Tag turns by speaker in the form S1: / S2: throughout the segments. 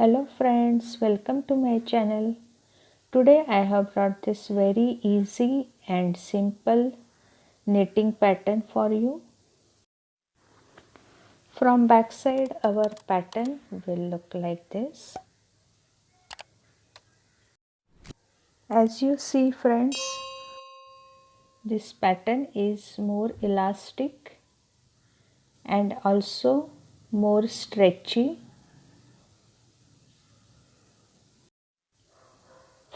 S1: Hello friends, welcome to my channel. Today I have brought this very easy and simple knitting pattern for you. From backside our pattern will look like this. As you see friends, this pattern is more elastic and also more stretchy.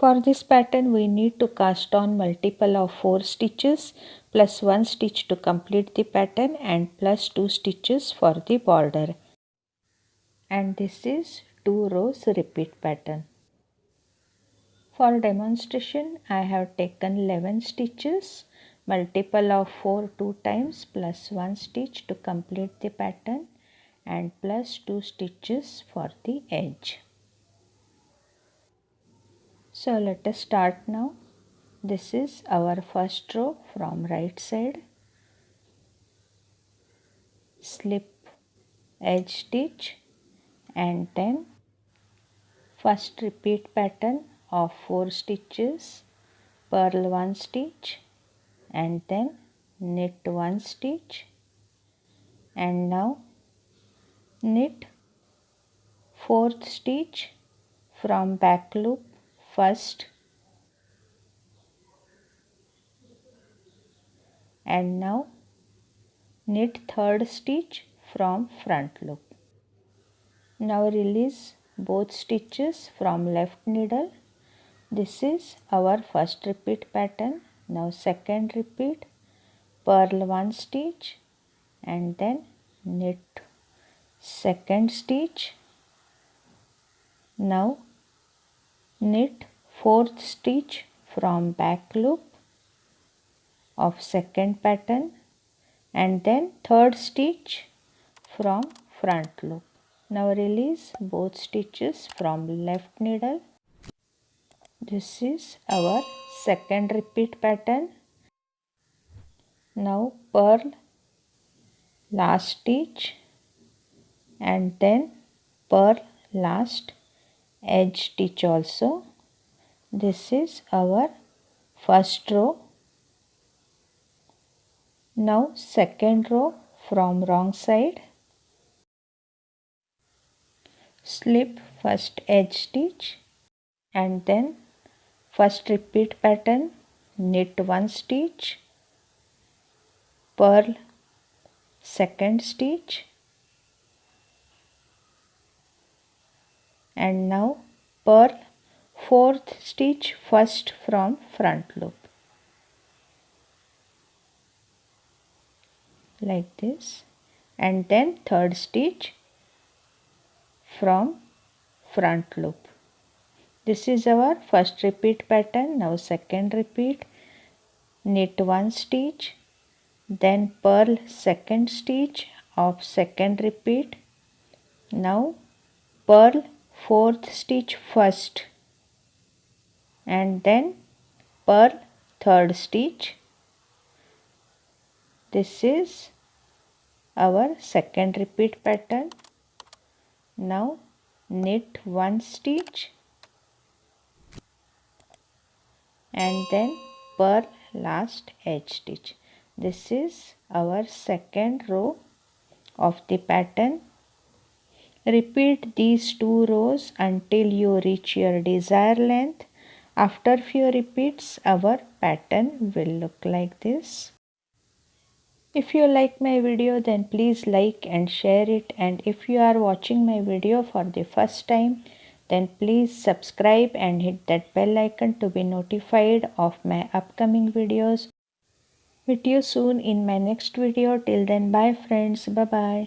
S1: For this pattern we need to cast on multiple of 4 stitches plus 1 stitch to complete the pattern and plus 2 stitches for the border. And this is 2 rows repeat pattern. For demonstration I have taken 11 stitches, multiple of 4 2 times plus 1 stitch to complete the pattern and plus 2 stitches for the edge. So let us start now. This is our first row from right side. Slip edge stitch and then first repeat pattern of 4 stitches, purl 1 stitch and then knit 1 stitch and now knit 4th stitch from back loop first and now knit 3rd stitch from front loop. Now release both stitches from left needle. This is our first repeat pattern. Now second repeat, purl 1 stitch and then knit 2nd stitch. Now knit 4th stitch from back loop of second pattern and then 3rd stitch from front loop. Now release both stitches from left needle. This is our second repeat pattern. Now purl last stitch and then purl last edge stitch also. This is our first row. Now second row from wrong side. Slip first edge stitch and then first repeat pattern, knit 1 stitch, purl 2nd stitch and now purl 4th stitch first from front loop like this and then 3rd stitch from front loop. This is our first repeat pattern. Now second repeat, knit 1 stitch, then purl 2nd stitch of second repeat. Now purl 4th stitch first and then purl 3rd stitch. This is our second repeat pattern. Now knit 1 stitch and then purl last edge stitch. This is our second row of the pattern. Repeat these 2 rows until you reach your desired length. After few repeats our pattern will look like this. If you like my video then please like and share it, and if you are watching my video for the first time then please subscribe and hit that bell icon to be notified of my upcoming videos. Meet you soon in my next video. Till then, bye friends. Bye bye.